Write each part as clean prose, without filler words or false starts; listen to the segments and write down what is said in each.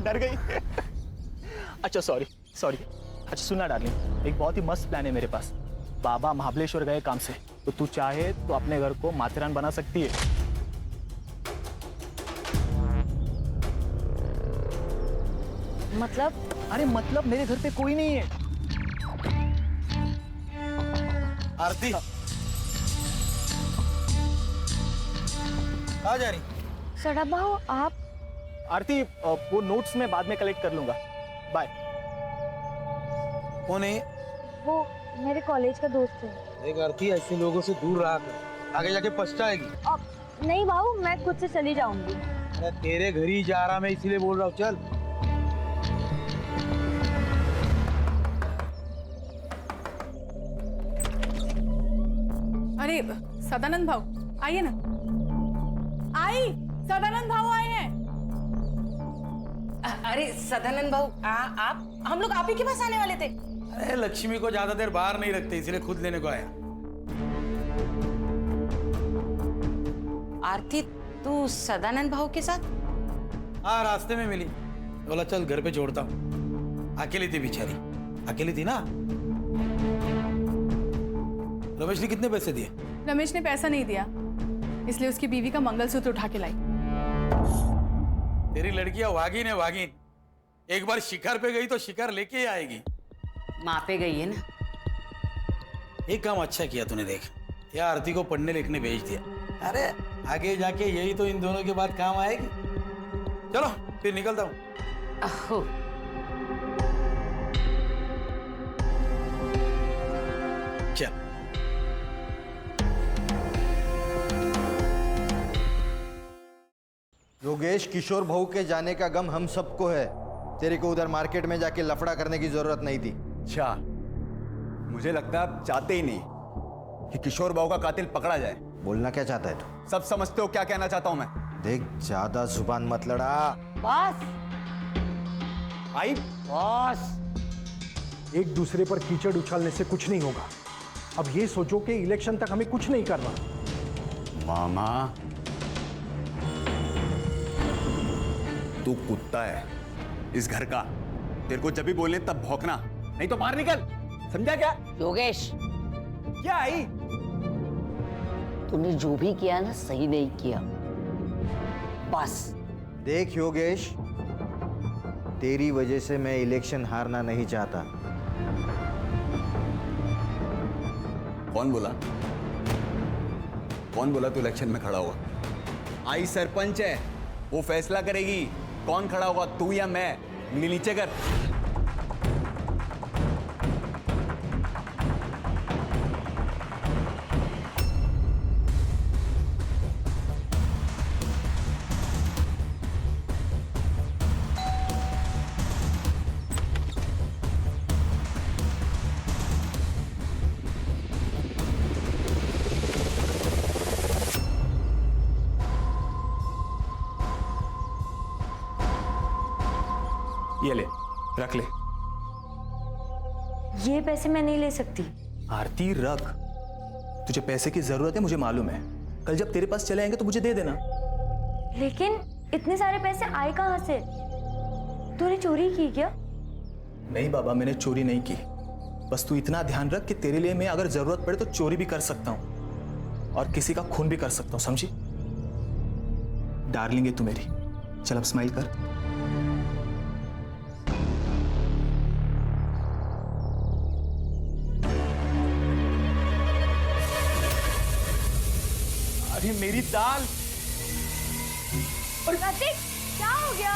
डर गई। अच्छा सॉरी सॉरी। अच्छा सुनना डार्लिंग, एक बहुत ही मस्त प्लान है मेरे पास। बाबा महाबलेश्वर गए काम से, तो तू चाहे तो अपने घर को माथेरान बना सकती है। मतलब? अरे मतलब मेरे घर पे कोई नहीं है। आरती आ जा रही? सड़ा भाऊ आप? आरती वो नोट्स मैं बाद में कलेक्ट कर लूंगा। बाय। कौन है? वो मेरे कॉलेज का दोस्त है। देख आरती, ऐसे लोगों से दूर रहा कर, आगे जाके पछताएगी। अब नहीं भाऊ, मैं खुद से चली जाऊंगी। अरे तेरे घर ही जा रहा, मैं इसीलिए बोल रहा हूँ, चल। अरे सदानंद भाऊ आइए ना। आई, सदानंद भाऊ आए हैं। अरे सदानंद भाऊ आप, हम लोग आप ही के पास आने वाले थे। अरे लक्ष्मी को ज्यादा देर बाहर नहीं रखते, इसलिए खुद लेने को आया। आरती तू सदानंद भाऊ के साथ? हाँ, रास्ते में मिली, बोला चल घर पे छोड़ता हूँ। अकेली थी बेचारी, अकेली थी ना। रमेश ने कितने पैसे दिए? रमेश ने पैसा नहीं दिया, इसलिए उसकी बीवी का मंगलसूत्र उठा के लाई। तेरी लड़कियां वागिन है वागिन, एक बार शिकार पे गई तो शिकार लेके ही आएगी। माँ पे गई है ना। एक काम अच्छा किया तूने, देख या आरती को पढ़ने लिखने भेज दिया। अरे आगे जाके यही तो इन दोनों के बाद काम आएगी। चलो फिर निकलता हूँ। अहो, चल। योगेश, किशोर भाऊ के जाने का गम हम सबको है। तेरे को उधर मार्केट में जाके लफड़ा करने की जरूरत नहीं थी। अच्छा, मुझे लगता है आप चाहते ही नहीं कि किशोर बाबू का कातिल पकड़ा जाए। बोलना क्या चाहता है तू? सब समझते हो क्या कहना चाहता हूं मैं। देख, ज्यादा जुबान मत लड़ा। बॉस। आई बॉस, एक दूसरे पर कीचड़ उछालने से कुछ नहीं होगा। अब ये सोचो कि इलेक्शन तक हमें कुछ नहीं करना। मामा, तू कुत्ता है इस घर का। तेरे को जब भी बोलने तब भौंकना, नहीं तो बाहर निकल, समझा क्या? योगेश क्या आई? तूने जो भी किया ना, सही नहीं किया। बस देख योगेश, तेरी वजह से मैं इलेक्शन हारना नहीं चाहता। कौन बोला? कौन बोला तू इलेक्शन में खड़ा हुआ? आई सरपंच है, वो फैसला करेगी कौन खड़ा होगा, तू या मैं। उंगली नीचे कर। ये ले, रख ले। ये पैसे मैं नहीं ले सकती। आरती रख, तुझे पैसे की जरूरत है मुझे मालूम है। कल जब तेरे पास चले आएंगे तो मुझे दे देना। लेकिन इतने सारे पैसे आए कहाँ से? तूने चोरी की क्या? नहीं बाबा, मैंने चोरी नहीं की। बस तू इतना ध्यान रख कि तेरे लिए मैं अगर जरूरत पड़े तो चोरी भी कर सकता हूं और किसी का खून भी कर सकता हूं, समझी? डार्लिंग है तू मेरी। चल अब स्माइल कर। अरे मेरी दाल। प्रतीक, क्या हो गया?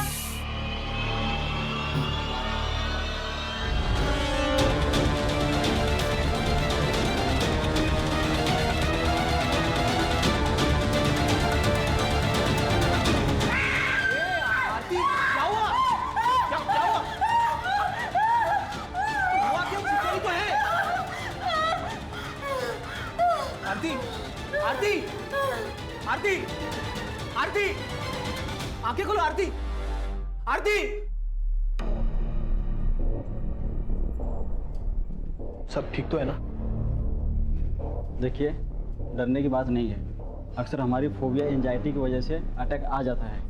आरती, आरती, आरती, आरती, आंखें खोलो आरती, आरती। सब ठीक तो है ना? देखिए, डरने की बात नहीं है। अक्सर हमारी फोबिया एंजाइटी की वजह से अटैक आ जाता है।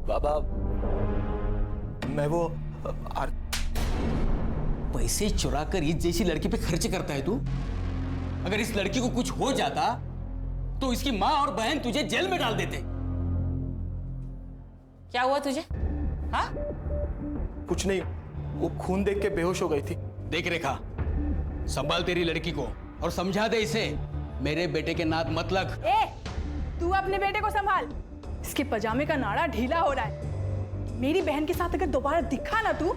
बाबा मैं वो पैसे चुरा कर इस जैसी लड़की पे खर्च करता है तू? अगर इस लड़की को कुछ हो जाता तो इसकी माँ और बहन तुझे जेल में डाल देते। क्या हुआ तुझे? हाँ? कुछ नहीं, वो खून देख के बेहोश हो गई थी। देख रेखा, संभाल तेरी लड़की को और समझा दे इसे मेरे बेटे के नाद मत लग। ए, तू अपने बेटे को संभाल। इसके पजामे का नाड़ा ढीला हो रहा है। मेरी बहन के साथ अगर दोबारा दिखा ना तू,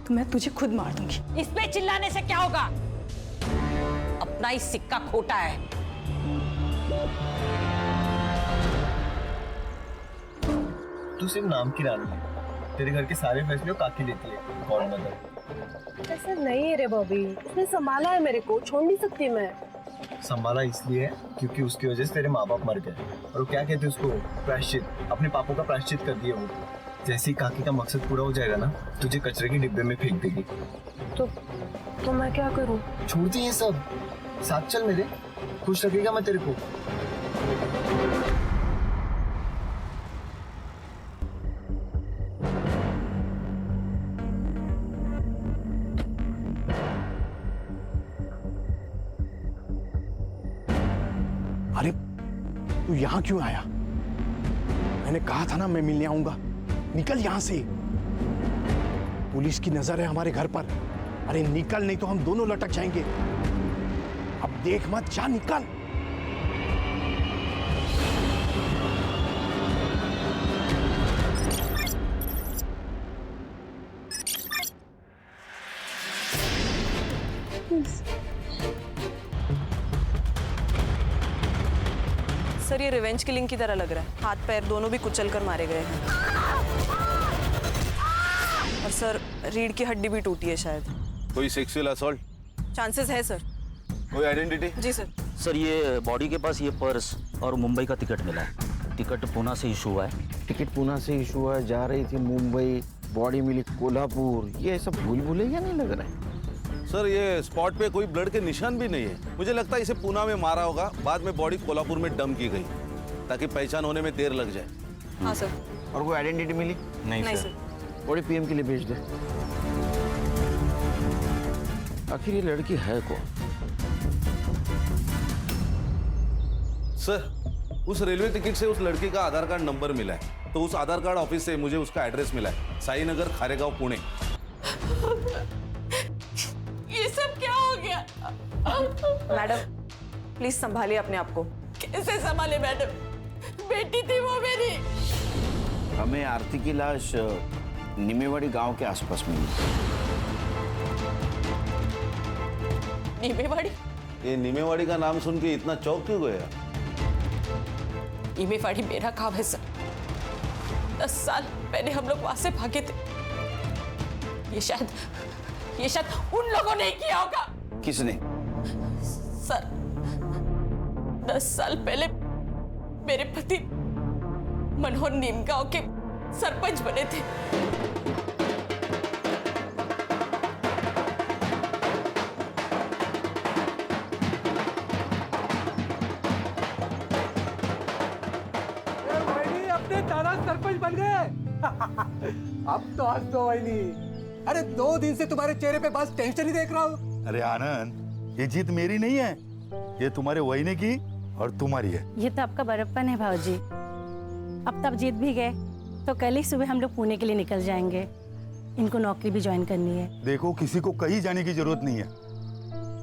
तो मैं तुझे खुद मार दूंगी। इस पे चिल्लाने से क्या होगा? अपना ही सिक्का खोटा है। तू सिर्फ नाम की रानी है, तेरे घर के सारे फैसले काकी लेती है। कौन मदद? ऐसा नहीं है रे बॉबी, उसने संभाला है मेरे को, छोड़ नहीं सकती मैं। संभाला इसलिए है क्योंकि उसकी वजह से तेरे माँ बाप मर गए, और वो क्या कहते हैं उसको, प्रायश्चित। अपने पापों का प्रायश्चित कर दिया वो। जैसे ही काकी का मकसद पूरा हो जाएगा ना, तुझे कचरे के डिब्बे में फेंक देगी। तो मैं क्या करूं? छोड़ दी ये सब, साथ चल मेरे, खुश रखेगा मैं तेरे को। अरे तू यहाँ क्यों आया? मैंने कहा था ना मैं मिलने आऊंगा। निकल यहां से, पुलिस की नजर है हमारे घर पर। अरे निकल, नहीं तो हम दोनों लटक जाएंगे। अब देख मत, जा निकल। सर ये रिवेंज किलिंग की तरह लग रहा है। हाथ पैर दोनों भी कुचल कर मारे गए हैं। और सर रीढ़ की हड्डी भी टूटी है शायद। कोई सेक्सुअल असॉल्ट? चांसेस है सर। कोई आइडेंटिटी? जी सर। सर ये बॉडी के पास ये पर्स और मुंबई का टिकट मिला है। टिकट पूना से इशू हुआ है। टिकट पूना से इशू हुआ, जा रही थी मुंबई, बॉडी मिली कोल्हापुर। ये सब भूल भुलैया नहीं लग रहा है? सर ये स्पॉट पे कोई ब्लड के निशान भी नहीं है। मुझे लगता है इसे पूना में मारा होगा, बाद में बॉडी कोल्हापुर में डंप की गई ताकि पहचान होने में देर लग जाए। हाँ सर। और कोई आइडेंटिटी मिली? नहीं सर। बॉडी पीएम के लिए भेज दे। आखिर ये लड़की है कौन? सर उस रेलवे टिकट से उस लड़की का आधार कार्ड नंबर मिला है, तो उस आधार कार्ड ऑफिस से मुझे उसका एड्रेस मिला है, साई नगर, खारेगांव, पुणे। ये सब क्या हो गया? मैडम प्लीज संभालिए अपने आप को। कैसे संभाले मैडम? बेटी थी वो मेरी। हमें आरती की लाश निमेवाड़ी गांव के आसपास मिली। निमेवाड़ी? ये निमेवाड़ी का नाम सुन के इतना चौंक क्यों गया? निमेवाड़ी मेरा गांव है सर। 10 साल पहले हम लोग वहां से भागे थे। ये शायद उन लोगों ने किया होगा। किसने? सर 10 साल पहले मेरे पति मनोहर नीमगांव के सरपंच बने थे। अपने दादा सरपंच बन गए। अब तो हंस दो वैनी। अरे 2 दिन से तुम्हारे चेहरे पे बस टेंशन ही देख रहा हूँ। अरे आनंद, ये जीत मेरी नहीं है, ये तुम्हारे वहीने की और तुम्हारी है। ये तो आपका बड़प्पन है भाऊजी। अब तब जीत भी गए तो कल ही सुबह हम लोग पुणे के लिए निकल जाएंगे। इनको नौकरी भी ज्वाइन करनी है। देखो किसी को कहीं जाने की जरूरत नहीं है।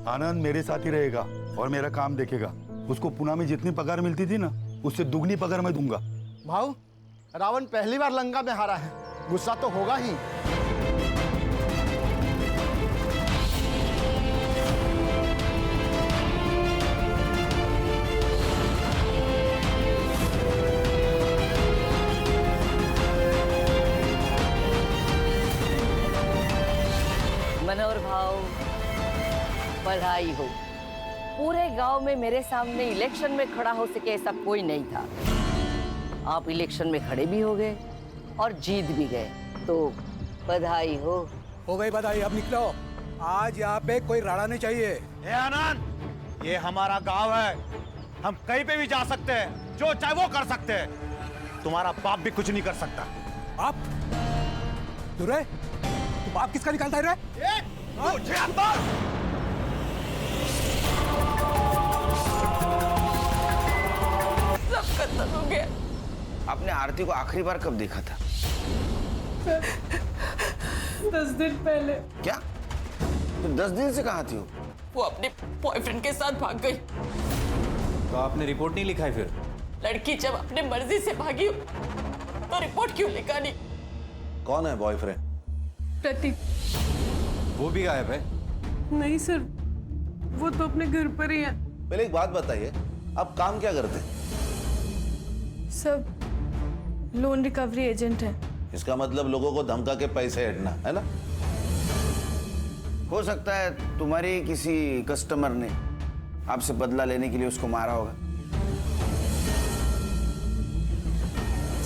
आनंद मेरे साथ ही रहेगा और मेरा काम देखेगा। उसको पुणे में जितनी पगार मिलती थी ना, उससे दुगनी पगार मैं दूंगा। भाऊ, रावण पहली बार लंका में हारा है, गुस्सा तो होगा ही। मनोहर भाव, बधाई हो। पूरे गांव में मेरे सामने इलेक्शन में खड़ा हो सके ऐसा कोई नहीं था। आप इलेक्शन में खड़े भी हो गए और जीत भी गए, तो बधाई हो। हो गई बधाई, अब निकलो। आज यहाँ पे कोई राड़ा नहीं चाहिए। ए आनंद, ये हमारा गांव है, हम कहीं पे भी जा सकते हैं, जो चाहे वो कर सकते हैं। तुम्हारा बाप भी कुछ नहीं कर सकता। आप दुरे, तुम आप किसका निकालता है रे? मुझे अंदर। सब खत्म हो गया। आपने आरती को आखिरी बार कब देखा था? 10 दिन पहले। क्या? तो 10 दिन से कहाँ थी वो अपने बॉयफ्रेंड के साथ भाग गई। तो आपने रिपोर्ट नहीं लिखा है फिर? लड़की जब अपने मर्जी से भागी तो रिपोर्ट क्यों लिखा नहीं? कौन है बॉयफ्रेंड? प्रतीक। वो भी गायब है? नहीं सर, वो तो अपने घर पर ही है। पहले एक बात बताइए, आप काम क्या करते हैं? सब लोन रिकवरी एजेंट है। इसका मतलब लोगों को धमका के पैसे हटना है ना? हो सकता है तुम्हारे किसी कस्टमर ने आपसे बदला लेने के लिए उसको मारा होगा।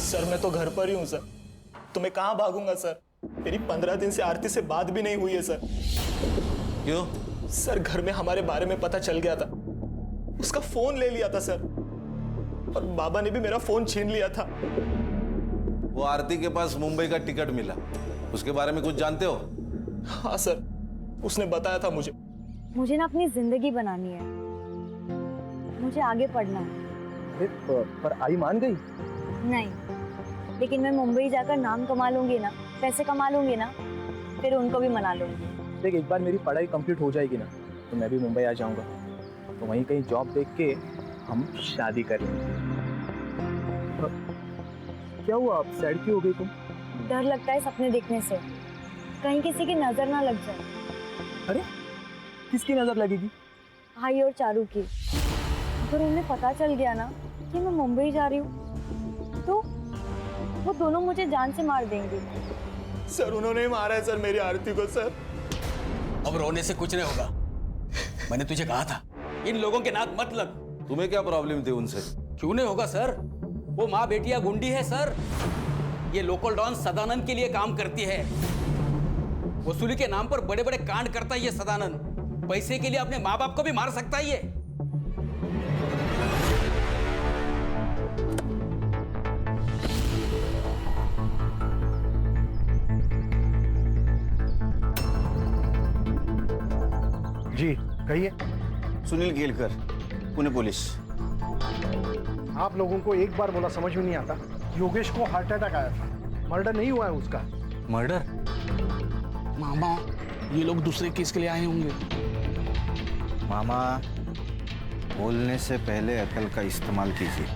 सर मैं तो घर पर ही हूँ सर, तो मैं कहाँ भागूंगा सर? मेरी 15 दिन से आरती से बात भी नहीं हुई है सर। क्यों? सर घर में हमारे बारे में पता चल गया था, उसका फोन ले लिया था सर, और बाबा ने भी मेरा फोन छीन लिया था। वो आरती के पास मुंबई का टिकट मिला, उसके बारे में कुछ जानते हो? हाँ सर, उसने बताया था मुझे। मुझे ना अपनी जिंदगी बनानी है, मुझे आगे पढ़ना है। पर आई मान गई? नहीं, लेकिन मैं मुंबई जाकर नाम कमा लूंगी ना, पैसे कमा लूंगी ना, फिर उनको भी मना लूंगी। देख, एक बार मेरी पढ़ाई कंप्लीट हो जाएगी ना, तो मैं भी मुंबई आ जाऊंगा, तो वहीं कहीं जॉब देख के हम शादी करेंगे। क्या हुआ, आप सैड क्यों हो गई तुम? डर लगता है सपने देखने से, कहीं किसी की नजर ना लग जाए। अरे किसकी नजर लगेगी? भाई और चारू की। अगर उन्हें पता चल गया ना कि मैं मुंबई जा रही हूँ, तो वो दोनों मुझे जान से मार देंगे। सर उन्होंने ही मारा है सर मेरी आरती को सर। अब रोने से कुछ नहीं होगा। मैंने तुझे कहा था इन लोगों के नाक मत लग। तुम्हें क्या प्रॉब्लम थी उनसे? क्यों नहीं होगा सर, वो माँ बेटिया गुंडी है सर। ये लोकल डॉन सदानंद के लिए काम करती है। वसूली के नाम पर बड़े बड़े कांड करता है ये सदानंद। पैसे के लिए अपने माँ बाप को भी मार सकता है ये। जी कहिए। सुनील केलकर, पुणे पुलिस। आप लोगों को एक बार बोला समझ में नहीं आता? योगेश को हार्ट अटैक आया था, मर्डर नहीं हुआ है उसका। मर्डर? मामा, ये लोग दूसरे केस के लिए आए होंगे। मामा, बोलने से पहले अकल का इस्तेमाल कीजिए।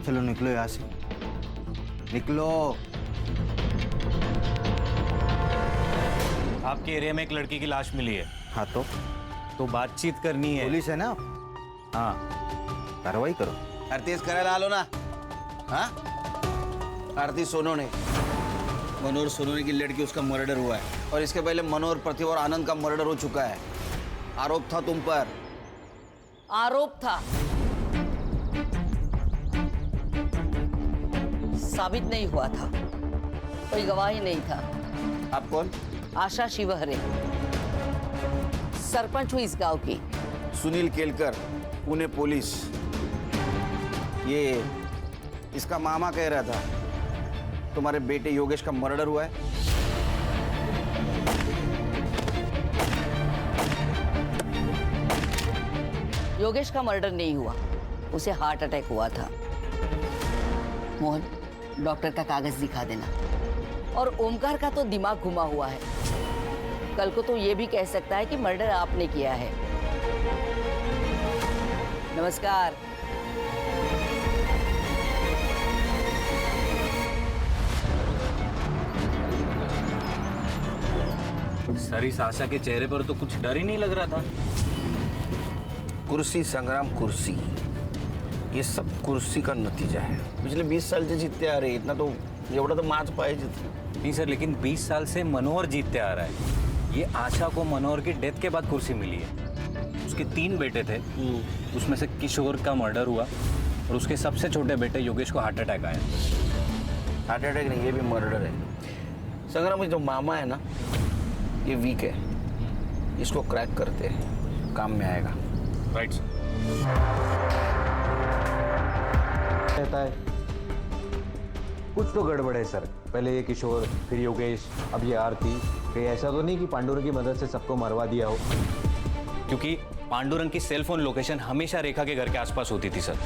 चलो निकलो यहाँ से, निकलो। आपके एरिया में एक लड़की की लाश मिली है। हाँ तो बातचीत करनी है। पुलिस है ना? हाँ, कार्रवाई करो। आरती करा ला लो ना। हाँ, आरती सोनोने, मनोहर सोनोने की लड़की, उसका मर्डर हुआ है। और इसके पहले मनोहर, प्रतिभा और आनंद का मर्डर हो चुका है। आरोप था तुम पर। आरोप था, साबित नहीं हुआ था, कोई गवाही नहीं था। आप कौन? आशा शिवहरे, सरपंच हुई इस गांव की। सुनील केलकर, पुणे पुलिस। ये इसका मामा कह रहा था तुम्हारे बेटे योगेश का मर्डर हुआ है। योगेश का मर्डर नहीं हुआ, उसे हार्ट अटैक हुआ था। मोहन, डॉक्टर का कागज दिखा देना। और ओमकार का तो दिमाग घुमा हुआ है, कल को तो ये भी कह सकता है कि मर्डर आपने किया है। नमस्कार। सर, इस आशा के चेहरे पर तो कुछ डर ही नहीं लग रहा था। कुर्सी संग्राम, कुर्सी, ये सब कुर्सी का नतीजा है। पिछले 20 साल से जीतते आ रहे, इतना तो एवढा तो माच पाहिजे। नहीं सर, लेकिन 20 साल से मनोहर जीतते आ रहा है। ये आशा को मनोहर की डेथ के बाद कुर्सी मिली है। उसके 3 बेटे थे, उसमें से किशोर का मर्डर हुआ और उसके सबसे छोटे बेटे योगेश को हार्ट अटैक आया। हार्ट अटैक नहीं, ये भी मर्डर है। संग्राम, जो मामा है ना, ये वीक है, इसको क्रैक करते हैं, काम में आएगा। Right sir. कहता है कुछ तो गड़बड़ है सर। पहले ये किशोर, फिर योगेश, अब ये आरती। कहीं ऐसा तो नहीं कि पांडुरंग की मदद से सबको मरवा दिया हो? क्योंकि पांडुरंग की सेल फोन लोकेशन हमेशा रेखा के घर के आसपास होती थी सर।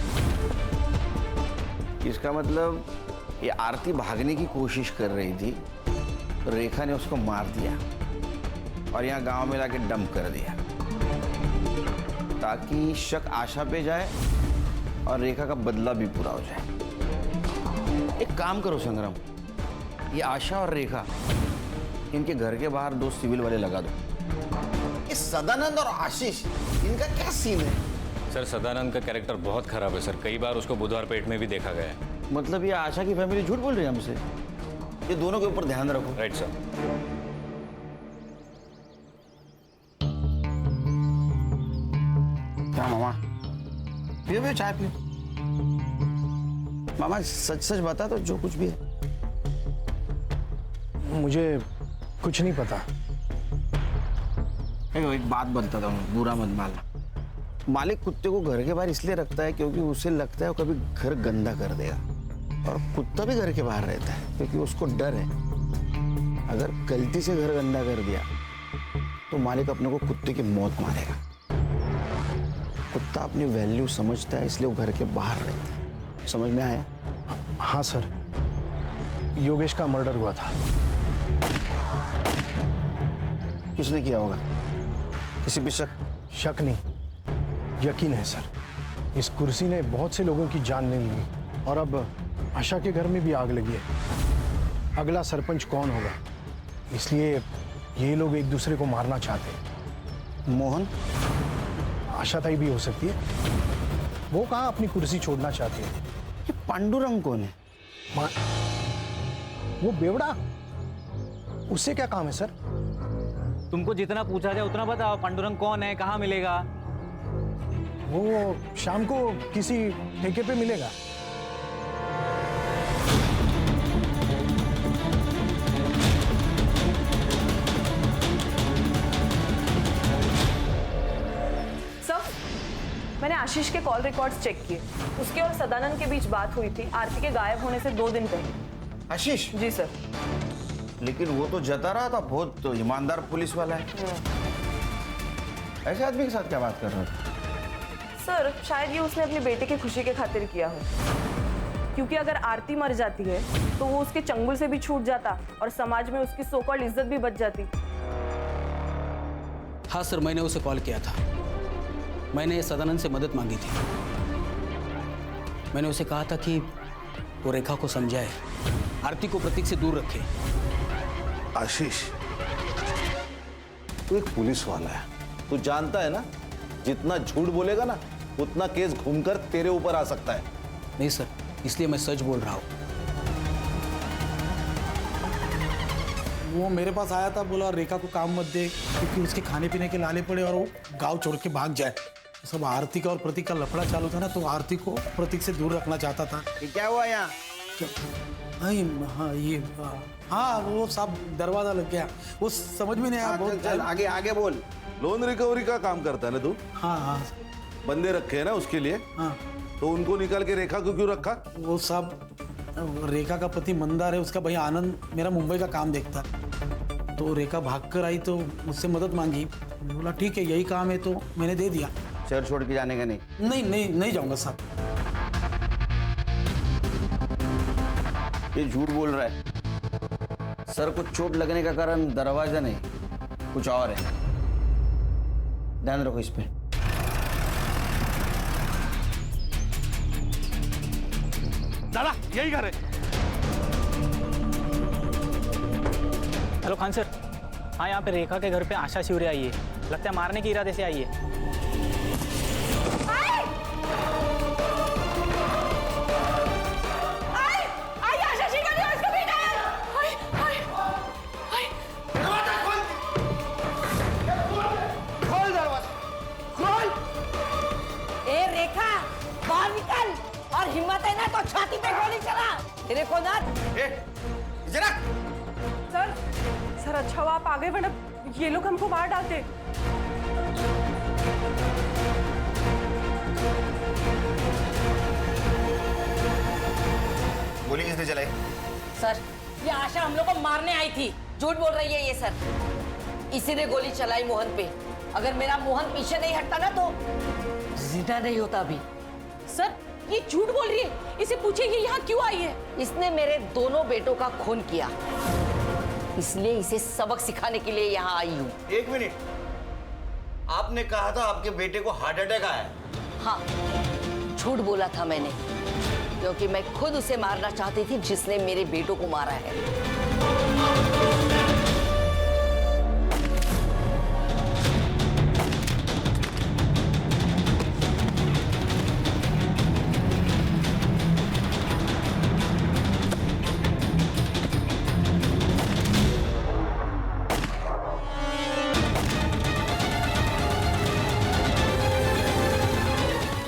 इसका मतलब ये आरती भागने की कोशिश कर रही थी, रेखा ने उसको मार दिया और यहाँ गांव में लाके डंप कर दिया ताकि शक आशा पे जाए और रेखा का बदला भी पूरा हो जाए। एक काम करो संग्राम, ये आशा और रेखा इनके घर के बाहर 2 सिविल वाले लगा दो। ये सदानंद और आशीष, इनका क्या सीन है? सर सदानंद का कैरेक्टर बहुत खराब है सर, कई बार उसको बुधवार पेट में भी देखा गया है। मतलब ये आशा की फैमिली झूठ बोल रही है हमसे? ये दोनों के ऊपर ध्यान रखो। Right sir. क्या मामा, पियो चाय पियो। मामा सच सच बता तो, जो कुछ भी है। मुझे कुछ नहीं पता। एक बात बताता हूँ, बुरा मत मानना। मालिक कुत्ते को घर के बाहर इसलिए रखता है क्योंकि उसे लगता है वो कभी घर गंदा कर देगा, और कुत्ता भी घर के बाहर रहता है क्योंकि उसको डर है अगर गलती से घर गंदा कर दिया तो मालिक अपने को कुत्ते की मौत मारेगा। कुत्ता अपनी वैल्यू समझता है, इसलिए वो घर के बाहर रहता है। समझ में आया? हाँ सर, योगेश का मर्डर हुआ था। किसने किया होगा? किसी पे शक? शक नहीं, यकीन है सर। इस कुर्सी ने बहुत से लोगों की जान ले ली और अब आशा के घर में भी आग लगी है। अगला सरपंच कौन होगा, इसलिए ये लोग एक दूसरे को मारना चाहते हैं। मोहन? आशा ताई भी हो सकती है। वो कहाँ अपनी कुर्सी छोड़ना चाहती है। ये पांडुरंग कौन है? वो बेवड़ा, उससे क्या काम है सर? तुमको जितना पूछा जाए उतना बताओ। पांडुरंग कौन है, कहाँ मिलेगा? वो शाम को किसी ठेके पे मिलेगा। मैंने आशीष के कॉल रिकॉर्ड्स चेक किए। उसके और सदानंद के बीच बात हुई थी आरती के गायब होने से 2 दिन पहले। आशीष? जी सर। लेकिन वो तो जता रहा था, बहुत तो ईमानदार पुलिस वाला है। ऐसे आदमी के साथ क्या बात कर रहा था? सर शायद ये उसने अपनी बेटे की खुशी के खातिर किया हो, क्योंकि अगर आरती मर जाती है तो वो उसके चंगुल से भी छूट जाता और समाज में उसकी सो कॉल्ड इज्जत भी बच जाती। हाँ सर, मैंने उसे कॉल किया था। मैंने सदानंद से मदद मांगी थी। मैंने उसे कहा था कि वो रेखा को समझाए, आरती को प्रतीक से दूर रखे। आशीष, तू एक पुलिस वाला है, तू जानता है ना जितना झूठ बोलेगा ना उतना केस घूमकर तेरे ऊपर आ सकता है। नहीं सर, इसलिए मैं सच बोल रहा हूँ। वो मेरे पास आया था, बोला रेखा को काम मत दे क्योंकि उसके खाने पीने के लाले पड़े और वो गांव छोड़ के भाग जाए। सब आरती का और प्रतीक का लफड़ा चालू था ना, तो आरती को प्रतीक से दूर रखना चाहता था। ये क्या हुआ यहाँ? हाँ वो साहब दरवाजा लग गया, वो समझ में नहीं आया। बहुत चल आगे आगे बोल। लोन रिकवरी का काम करता है ना तू? हाँ हाँ। बंदे रखे हैं ना उसके लिए? हाँ। तो उनको निकाल के रेखा को क्यों रखा? वो साहब रेखा का पति मंदार है, उसका भाई आनंद मेरा मुंबई का काम देखता है। तो रेखा भागकर आई तो मुझसे मदद मांगी। बोला ठीक है यही काम है, तो मैंने दे दिया। शहर छोड़ के जाने का नहीं? नहीं जाऊंगा साहब। ये झूठ बोल रहा है। सर को चोट लगने का कारण दरवाजा नहीं, कुछ और है। ध्यान रखो इस पे। दादा यही घर है। Hello Khan sir. हाँ, यहाँ पे रेखा के घर पे आशा शिवरे आई है। लगता है मारने के इरादे से आई है। और हिम्मत है ना तो छाती पे गोली चला। तेरे को ना जरा सर अच्छा हुआ आप आ गए, वरना ये लोग हमको मार डालते। गोली किसने चलाई? सर, ये आशा हम लोग को मारने आई थी। झूठ बोल रही है ये सर। इसी ने गोली चलाई मोहन पे। अगर मेरा मोहन पीछे नहीं हटता ना तो जिंदा नहीं होता अभी। सर, ये झूठ बोल रही है। इसे पूछिए ये यहाँ क्यों आई है। इसने मेरे दोनों बेटों का खून किया, इसलिए इसे सबक सिखाने के लिए यहाँ आई हूँ। एक मिनट, आपने कहा था आपके बेटे को हार्ट अटैक आया है? हाँ, झूठ बोला था मैंने, क्योंकि मैं खुद उसे मारना चाहती थी जिसने मेरे बेटों को मारा है।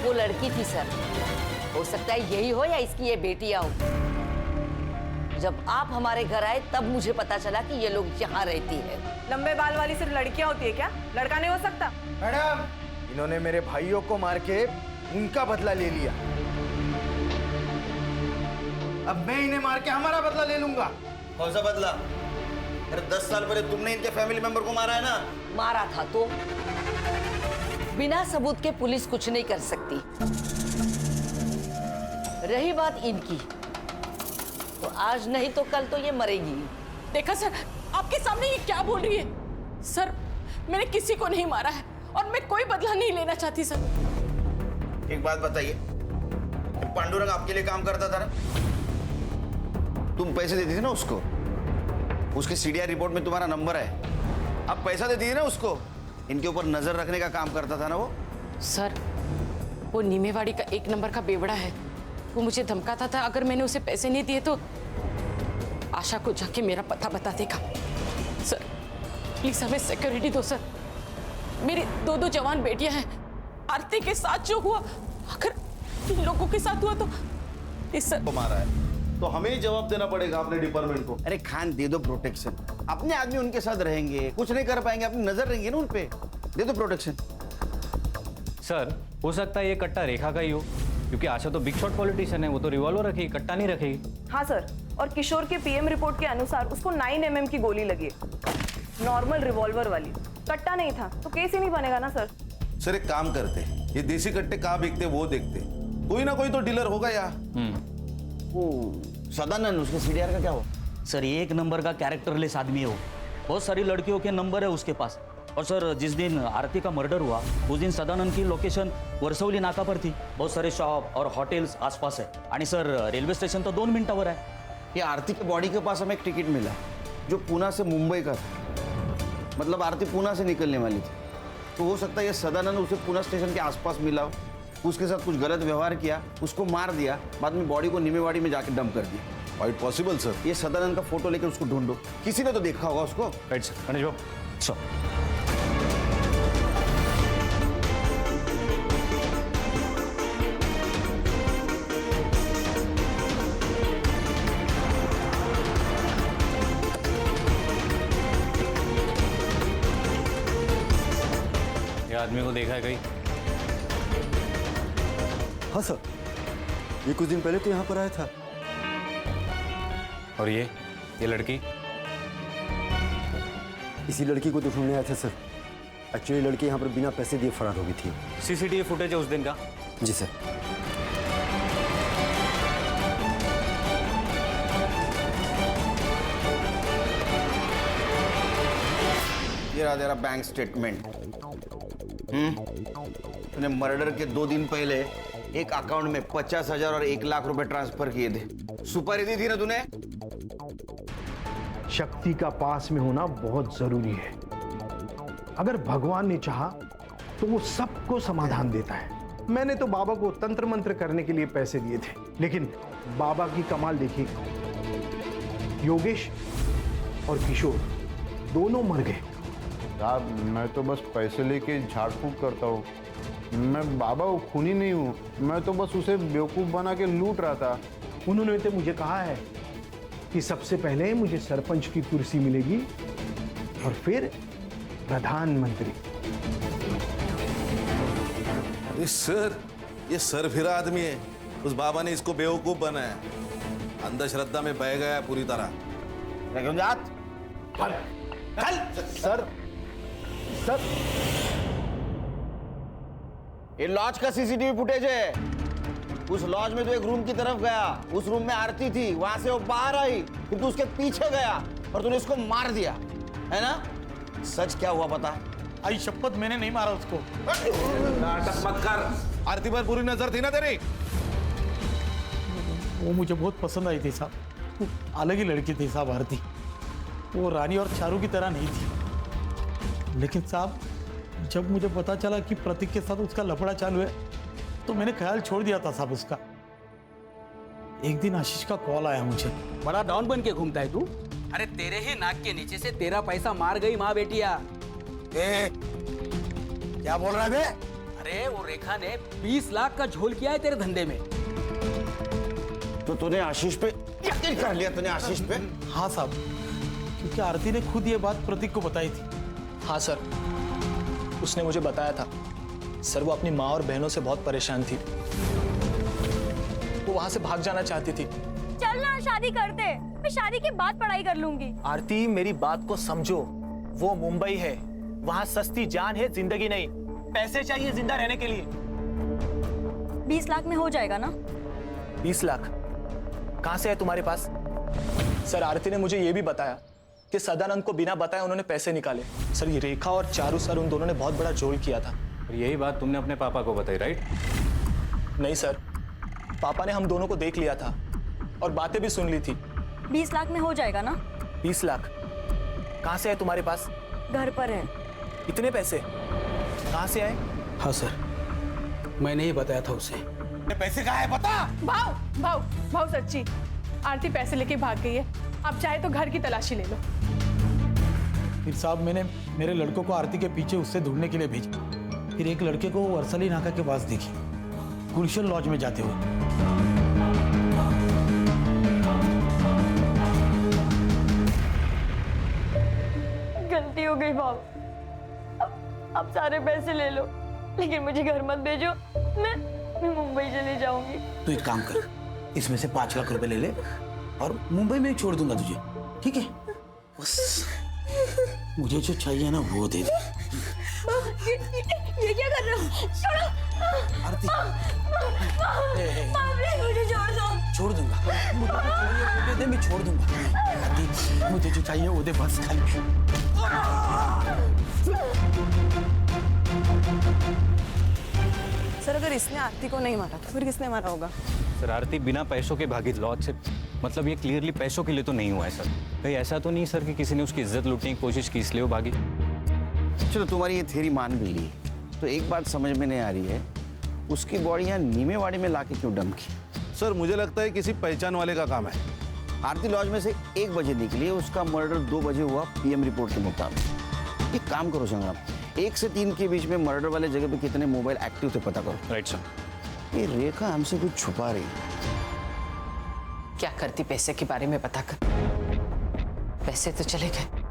वो लड़की थी सर, हो सकता है यही हो या इसकी ये बेटियां हो। जब आप हमारे घर आए तब मुझे पता चला कि ये लोग यहाँ रहती है। लंबे बाल वाली सिर्फ लड़कियां होती है क्या? लड़का नहीं हो सकता? मैडम, इन्होंने मेरे भाइयों को मार के उनका बदला ले लिया, अब मैं इन्हें मार के हमारा बदला ले लूंगा। कौन सा बदला? अरे 10 साल पहले तुमने इनके फैमिली मेंबर को मारा है ना? मारा था तो बिना सबूत के पुलिस कुछ नहीं कर सकती। रही बात इनकी, तो आज नहीं तो कल तो ये मरेगी। देखा सर, आपके सामने ये क्या बोल रही है। सर, मैंने किसी को नहीं मारा है और मैं कोई बदला नहीं लेना चाहती सर। एक बात बताइए, पांडुरंग आपके लिए काम करता था ना? तुम पैसे देती थी ना उसको? उसके सीडीआर रिपोर्ट में तुम्हारा नंबर है। अब पैसा देती थी ना उसको? इनके ऊपर नजर रखने का काम करता था ना वो? सर, वो नीमेवाड़ी का 1 नंबर का बेवड़ा है। वो मुझे धमकाता था अगर मैंने उसे पैसे नहीं दिए तो आशा को जाके मेरा पता बता देगा। सर, प्लीज हमें सिक्योरिटी दो सर। मेरी 2 जवान बेटियां हैं। आरती के साथ जो हुआ, अगर इन लोगों के साथ हुआ तो इस सर मारा है तो हमें ही जवाब देना पड़ेगा अपने डिपार्टमेंट को। अरे खान, दे दो प्रोटेक्शन। अपने आदमी उनके साथ रहेंगे, कुछ नहीं कर पाएंगे, अपनी नजर रहेंगे ना उन पे। दे दो प्रोटेक्शन। सर, हो सकता है ये कट्टा रेखा का ही हो, क्योंकि आशा तो बिग शॉट पॉलिटिशियन है। वो तो रिवॉल्वर रखेगी, कट्टा नहीं रखेगी। हाँ सर, और किशोर के पीएम रिपोर्ट के अनुसार उसको 9 mm की गोली लगी है, नॉर्मल रिवॉल्वर वाली। कट्टा नहीं था तो केस ही नहीं बनेगा ना सर। सर, एक काम करते, ये देसी कट्टे कहाँ बिकते वो देखते। कोई ना कोई तो डीलर होगा यहाँ। वो सदानंद, उसके सीडीआर का क्या हुआ? सर, ये 1 नंबर का कैरेक्टरलेस आदमी है वो। बहुत सारी लड़कियों के नंबर है उसके पास। और सर, जिस दिन आरती का मर्डर हुआ उस दिन सदानंद की लोकेशन वरसवली नाका पर थी। बहुत सारे शॉप और होटल्स आसपास है। आणि सर, रेलवे स्टेशन तो 2 मिनटावर है। ये आरती के बॉडी के पास हमें एक टिकट मिला जो पूना से मुंबई का था। मतलब आरती पूना से निकलने वाली थी। तो हो सकता है ये सदानंद उसे पूना स्टेशन के आसपास मिला हो, उसके साथ कुछ गलत व्यवहार किया, उसको मार दिया, बाद में बॉडी को नीमेवाड़ी में जाके डंप कर दिया। Quite possible sir. ये सदानंद का फोटो लेकर उसको ढूंढो, किसी ने तो देखा होगा उसको। राइट सर, गणेश बाबू। सर, ये आदमी को देखा है कहीं? हाँ सर, ये कुछ दिन पहले तो यहाँ पर आया था। और ये लड़की? इसी लड़की को तो ढूंढने आया था सर। एक्चुअली लड़की यहाँ पर बिना पैसे दिए फरार हो गई थी। सीसीटीवी फुटेज है उस दिन का? जी सर। ये रहा तेरा बैंक स्टेटमेंट। तूने मर्डर के 2 दिन पहले एक अकाउंट में 50,000 और 1 लाख रुपए ट्रांसफर किए थे। सुपारी दी थी ना तूने? शक्ति का पास में होना बहुत जरूरी है। अगर भगवान ने चाहा तो वो सबको समाधान देता है। मैंने तो बाबा को तंत्र मंत्र करने के लिए पैसे दिए थे, लेकिन बाबा की कमाल देखिए, योगेश और किशोर दोनों मर गए। यार, मैं तो बस पैसे लेके झाड़ फूक करता हूँ। मैं बाबा वो खूनी नहीं हूँ। मैं तो बस उसे बेवकूफ़ बना के लूट रहा था। उन्होंने तो मुझे कहा है कि सबसे पहले मुझे सरपंच की कुर्सी मिलेगी और फिर प्रधानमंत्री। अरे सर, ये सरफिरा आदमी है। उस बाबा ने इसको बेवकूफ बनाया। अंधश्रद्धा में बह गया है पूरी तरह। सर सर ये लॉज का सीसीटीवी फुटेज है। उस लॉज में तो एक रूम की तरफ गया, उस रूम में आरती थी, वहां से वो बाहर आई, फिर तू उसके पीछे गया और तूने उसको मार दिया, है ना? सच क्या हुआ पता? आई शपथ मैंने नहीं मारा उसको। नाटक मत कर। आरती पर पूरी नजर थी ना तेरी? वो मुझे बहुत पसंद आई थी साहब, अलग ही लड़की थी साहब आरती। वो रानी और चारू की तरह नहीं थी। लेकिन साहब जब मुझे पता चला कि प्रतीक के साथ उसका लफड़ा चालू है तो मैंने ख्याल छोड़ दिया था साहब उसका। एक दिन आशीष का कॉल आया मुझे। बड़ा डॉन बन के घूमता है तू? अरे तेरे ही नाक के नीचे से तेरा पैसा मार गई माँ बेटिया। क्या बोल रहा है? अरे वो रेखा ने 20 लाख का झोल किया है तेरे धंधे में। तो तूने आशीष पे यकीन कर लिया? तूने आशीष पे? हाँ साहब, क्योंकि आरती ने खुद ये बात प्रतीक को बताई थी। हाँ सर, उसने मुझे बताया था। सर वो अपनी माँ और बहनों से बहुत परेशान थी, वो वहां से भाग जाना चाहती थी। चल ना शादी करते, मैं शादी के बाद पढ़ाई कर लूंगी। आरती मेरी बात को समझो, वो मुंबई है, वहां सस्ती जान है, जिंदगी नहीं। पैसे चाहिए जिंदा रहने के लिए। 20 लाख में हो जाएगा ना? 20 लाख कहां से है तुम्हारे पास? सर आरती ने मुझे ये भी बताया कि सदानंद को बिना बताए उन्होंने पैसे निकाले। सर ये रेखा और चारू सर उन दोनों ने बहुत बड़ा झोल किया था। और यही बात तुमने अपने पापा को बताई, राइट? नहीं सर, पापा ने हम दोनों को देख लिया था और बातें भी सुन ली थी। 20 लाख में हो जाएगा ना? 20 लाख कहां से है तुम्हारे पास? घर पर है। इतने पैसे कहां से आए? हाँ सर, मैंने ही बताया था उसे। पैसे कहाँ है बता? भाव भाव भाव सच्ची, आरती पैसे लेके भाग गई है। आप चाहे तो घर की तलाशी ले लो। फिर साहब मैंने मेरे लड़कों को आरती के पीछे उससे ढूंढने के लिए भेजा। फिर एक लड़के को वर्सली नाका के पास देखी, गुलशन लॉज में जाते हुए। गलती हो गई भाव, अब सारे पैसे ले लो, लेकिन मुझे घर मत भेजो। मैं मुंबई चली जाऊंगी। तो एक काम कर, इसमें से 5 लाख रुपए ले ले और मुंबई में ही छोड़ दूंगा तुझे, ठीक है? बस मुझे जो चाहिए ना वो दे दे। ये क्या कर रहे हो? छोड़ो आरती, मुझे छोड़ दो। छोड़ दूंगा, मुझे दे, मैं छोड़ दूंगा। आरती मुझे जो चाहिए वो दे बस खाली। सर अगर इसने आरती को नहीं मारा तो फिर किसने मारा होगा? सर आरती बिना पैसों के भागी लॉज से, मतलब ये क्लियरली पैसों के लिए तो नहीं हुआ है सर। कहीं ऐसा तो नहीं सर कि किसी ने उसकी इज्जत लूटने की कोशिश की इसलिए वो भागी? चलो तुम्हारी ये थ्योरी मान भी ली, तो एक बात समझ में नहीं आ रही है, उसकी बॉडी यहाँ नीमेवाड़ी में लाके क्यों डंप की? सर मुझे लगता है किसी पहचान वाले का काम है। आरती लॉज में से 1 बजे निकली, उसका मर्डर 2 बजे हुआ पीएम रिपोर्ट के मुताबिक। एक काम करो संग्राम, 1 से 3 के बीच में मर्डर वाले जगह पे कितने मोबाइल एक्टिव थे पता करो। Right sir. ये रेखा हमसे कुछ छुपा रही है। क्या करती पैसे के बारे में पता कर? पैसे तो चले गए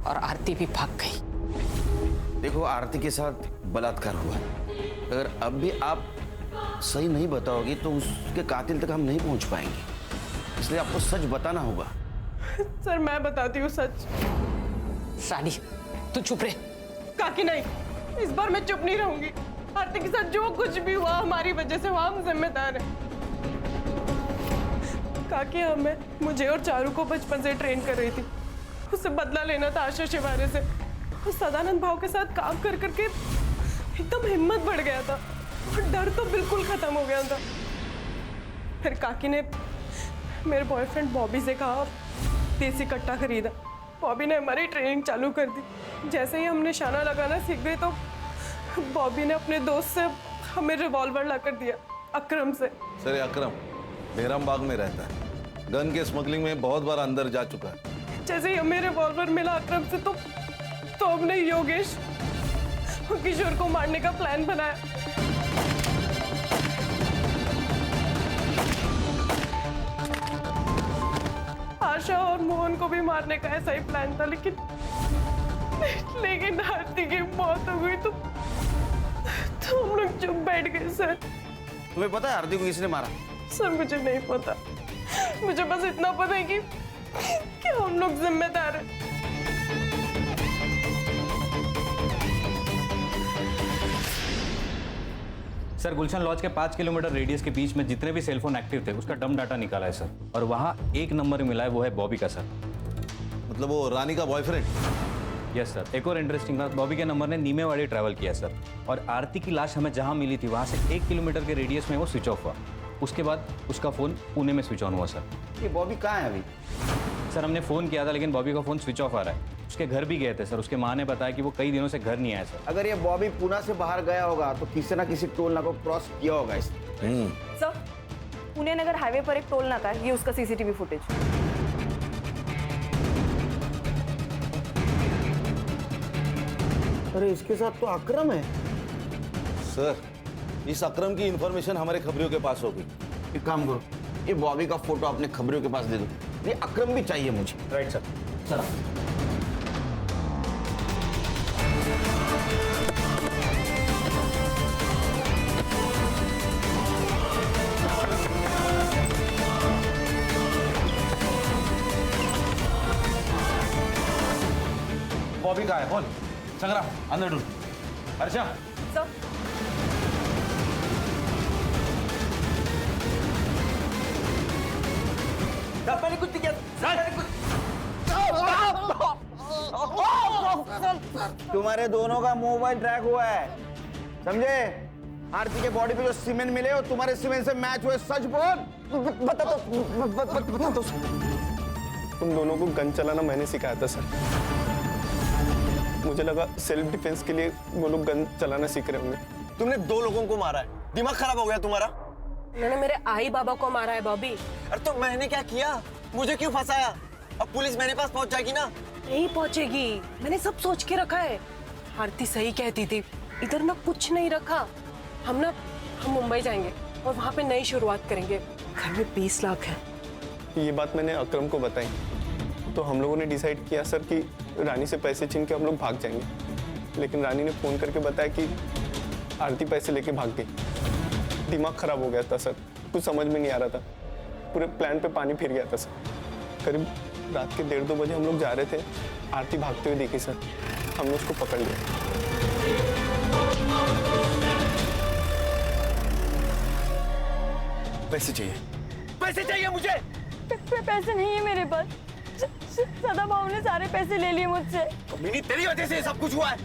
और आरती भी भाग गई। देखो आरती के साथ बलात्कार हुआ है, अगर अब भी आप सही नहीं बताओगी तो उसके कातिल तक हम नहीं पहुंच पाएंगे, इसलिए आपको सच बताना होगा। सर मैं बताती हूँ सच। रानी तू चुप रहे। काकी नहीं, इस बार मैं चुप नहीं रहूंगी। आरती के साथ जो कुछ भी हुआ हमारी वजह से हुआ, हम जिम्मेदार हैं। काकी मुझे और चारू को बचपन से ट्रेन कर रही थी, उससे बदला लेना था आशा शिवारे से। तो सदानंद भाव के साथ काम कर करके एकदम हिम्मत बढ़ गया था और डर तो बिल्कुल खत्म हो गया था। फिर काकी ने मेरे बॉयफ्रेंड बॉबी से कहा, देसी कट्टा खरीदा। बॉबी ने हमारी ट्रेनिंग चालू कर दी। जैसे ही हम निशाना लगाना सीख गए तो बॉबी ने अपने दोस्त से हमें रिवॉल्वर लाकर दिया, अकरम से। सर अकरम बेरम बाग में रहता है, गन के स्मगलिंग में बहुत बार अंदर जा चुका है। जैसे ही हमें रिवॉल्वर मिला अकरम से तो हमने योगेश और किशोर को मारने का प्लान बनाया। आशा और मोहन को भी मारने का ऐसा ही प्लान था, लेकिन आरती की मौत हो गई तो हम लोग चुप बैठ गए। सर तुम्हें पता है आरती को किसने मारा? सर मुझे नहीं पता, मुझे बस इतना पता है कि हम लोग जिम्मेदार हैं। सर गुलशन लॉज के 5 किलोमीटर रेडियस के बीच में जितने भी सेलफोन एक्टिव थे उसका डम डाटा निकाला है सर, और वहाँ एक नंबर मिला है, वो है बॉबी का सर। मतलब वो रानी का बॉयफ्रेंड? Yes sir. एक और इंटरेस्टिंग बात, बॉबी के नंबर ने नीमेवाड़ी ट्रैवल किया सर, और आरती की लाश हमें जहाँ मिली थी वहाँ से 1 किलोमीटर के रेडियस में वो स्विच ऑफ हुआ। उसके बाद उसका फ़ोन पुणे में स्विच ऑन हुआ सर। ये बॉबी कहाँ है अभी? सर हमने फ़ोन किया था लेकिन बॉबी का फ़ोन स्विच ऑफ आ रहा है। उसके घर भी गए थे सर, उसके माँ ने बताया कि वो कई दिनों से घर नहीं आया सर। अगर ये बॉबी पुणे से बाहर गया होगा तो किसी ना किसी टोल नाका को क्रॉस किया होगा इसने। सर, पुणे नगर हाईवे पर एक टोल नाका है, ये उसका सीसीटीवी फुटेज। अरे इसके साथ तो अकरम है। सर इस अकरम की इंफॉर्मेशन हमारे खबरियों के पास होगी। एक काम करो, ये बॉबी का फोटो अपने खबरियों के पास दे दो, ये अकरम भी चाहिए मुझे। Right sir. चलो। बॉबी का है, बोल। संग्राम अंदर ढूंढ। अर्चा मैंने कुछ नहीं किया। तुम्हारे दोनों का मोबाइल ट्रैक हुआ है, समझे? आरती के बॉडी पे जो सीमेंट मिले और तुम्हारे सीमेंट से मैच हुए, सच बोल। बता दो। तुम दोनों को गन चलाना मैंने सिखाया था सर। मुझे लगा सेल्फ डिफेंस के लिए वो लोग गन चलाना सीख रहे होंगे। तुमने 2 लोगों को मारा है, दिमाग खराब हो गया तुम्हारा? मैंने मेरे आई बाबा को मारा है बॉबी। अरे तो मैंने क्या किया? मुझे क्यों फंसाया? अब पुलिस मेरे पास पहुंच जाएगी ना? नहीं पहुंचेगी, मैंने सब सोच के रखा है। आरती सही कहती थी, इधर ना कुछ नहीं रखा। हम मुंबई जाएंगे और वहाँ पे नई शुरुआत करेंगे। घर में 20 लाख है। ये बात मैंने अकरम को बताई तो हम लोगों ने डिसाइड किया सर कि रानी से पैसे छीन के हम लोग भाग जाएंगे, लेकिन रानी ने फोन करके बताया कि आरती पैसे लेके भाग गई। दिमाग खराब हो गया था सर, कुछ समझ में नहीं आ रहा था, पूरे प्लान पे पानी फिर गया था सर। करीब रात के 1:30-2 बजे हम लोग जा रहे थे, आरती भागते हुए देखी सर, हमने उसको पकड़ लिया। पैसे चाहिए, पैसे चाहिए मुझे। पैसे नहीं है मेरे पास। सदा भाव ने सारे पैसे ले लिए मुझसे। मिनी तेरी वजह से सब कुछ हुआ है।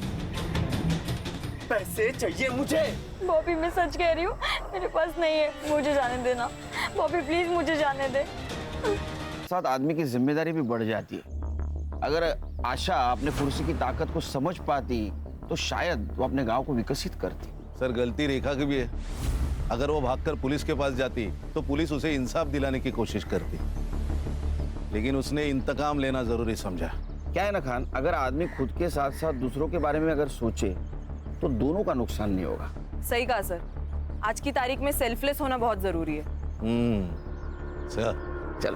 पैसे चाहिए मुझे। बॉबी मैं सच कह रही हूँ, मेरे पास नहीं है, मुझे जाने देना। बॉबी प्लीज मुझे जाने दे। साथ आदमी की जिम्मेदारी भी बढ़ जाती है। अगर आशा अपने कुर्सी की ताकत को समझ पाती तो शायद वो अपने गांव को विकसित करती। सर गलती रेखा की भी है। अगर वो भागकर पुलिस के पास जाती तो पुलिस उसे इंसाफ दिलाने की कोशिश करती, लेकिन उसने इंतकाम लेना जरूरी समझा। क्या है ना खान, अगर आदमी खुद के साथ साथ दूसरों के बारे में अगर सोचे तो दोनों का नुकसान नहीं होगा। सही कहा सर, आज की तारीख में सेल्फलेस होना बहुत जरूरी है। सर चल।